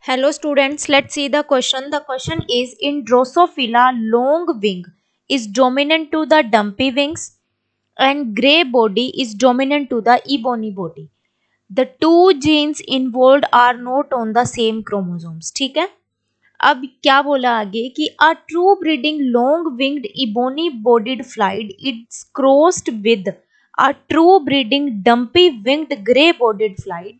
Hello students, let's see the question. The question is, in Drosophila, long wing is dominant to the dumpy wings and gray body is dominant to the ebony body. The two genes involved are not on the same chromosomes. ठीक है, अब क्या बोला आगे कि a true breeding long winged ebony bodied flight is crossed with a true breeding dumpy winged gray bodied flight.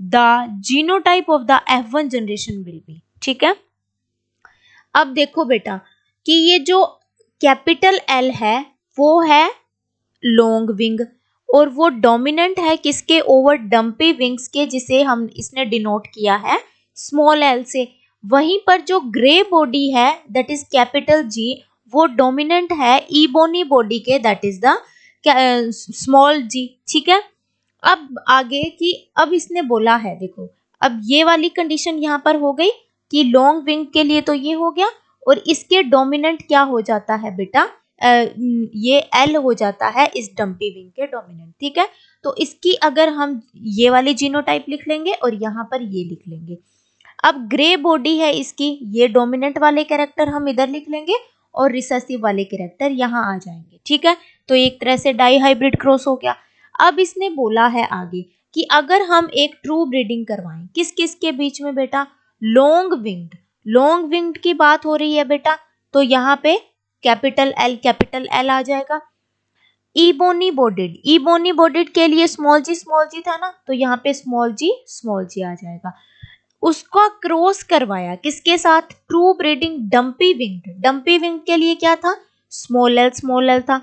The genotype of the F1 generation will be. ठीक है, अब देखो बेटा कि ये जो कैपिटल एल है वो है लॉन्ग विंग और वो डोमिनेंट है किसके ओवर डम्पी विंग्स के, जिसे हम इसने डिनोट किया है स्मॉल एल से। वहीं पर जो ग्रे बॉडी है दैट इज कैपिटल जी, वो डोमिनेंट है इबोनी बॉडी के, दैट इज द स्मॉल जी। ठीक है, अब आगे कि अब इसने बोला है, देखो अब ये वाली कंडीशन यहाँ पर हो गई कि लॉन्ग विंग के लिए तो ये हो गया और इसके डोमिनेंट क्या हो जाता है बेटा, ये एल हो जाता है इस डम्पी विंग के डोमिनेंट। ठीक है, तो इसकी अगर हम ये वाली जीनोटाइप लिख लेंगे और यहाँ पर ये लिख लेंगे। अब ग्रे बॉडी है इसकी, ये डोमिनेंट वाले कैरेक्टर हम इधर लिख लेंगे और रिसेसिव वाले कैरेक्टर यहाँ आ जाएंगे। ठीक है, तो एक तरह से डाई हाइब्रिड क्रॉस हो गया। अब इसने बोला है आगे कि अगर हम एक ट्रू ब्रीडिंग करवाएं किस किस के बीच में बेटा, लॉन्ग विंग्ड की बात हो रही है बेटा, तो यहाँ पे कैपिटल एल आ जाएगा। इबोनी बोडेड के लिए स्मॉल जी था ना, तो यहाँ पे स्मॉल जी आ जाएगा। उसका क्रॉस करवाया किसके साथ, ट्रू ब्रीडिंग डम्पी विंग के लिए क्या था, स्मॉल एल था।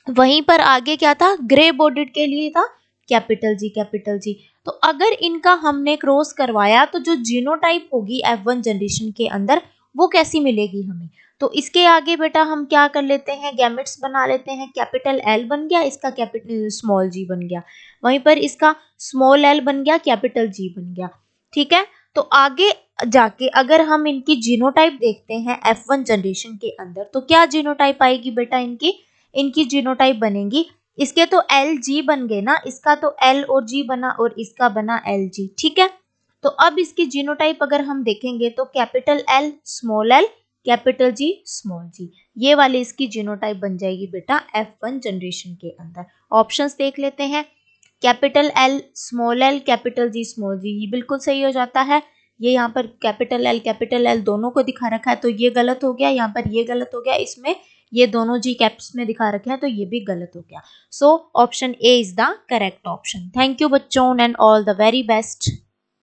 वहीं पर आगे क्या था, ग्रे बॉडेड के लिए था कैपिटल जी। तो अगर इनका हमने क्रॉस करवाया तो जो जीनोटाइप होगी F1 जनरेशन के अंदर वो कैसी मिलेगी हमें, तो इसके आगे बेटा हम क्या कर लेते हैं, गैमेट्स बना लेते हैं। कैपिटल एल बन गया, इसका कैपिटल स्मॉल जी बन गया, वहीं पर इसका स्मॉल एल बन गया, कैपिटल जी बन गया। ठीक है, तो आगे जाके अगर हम इनकी जीनोटाइप देखते हैं F1 जनरेशन के अंदर, तो क्या जीनोटाइप आएगी बेटा, इनकी जीनोटाइप बनेगी, इसके तो एल जी बन गए ना, इसका तो एल और जी बना और इसका बना एल जी। ठीक है, तो अब इसकी जीनोटाइप अगर हम देखेंगे तो capital L small L capital G small G, ये वाली इसकी जीनोटाइप बन जाएगी बेटा F1 जनरेशन के अंदर। ऑप्शंस देख लेते हैं, capital L small L capital G small G, ये बिल्कुल सही हो जाता है। ये यहाँ पर कैपिटल एल दोनों को दिखा रखा है तो ये गलत हो गया, यहाँ पर ये गलत हो गया, इसमें ये दोनों जी कैप्स में दिखा रखे हैं तो ये भी गलत हो गया। So option A is the correct option. Thank you बच्चों and all the very best.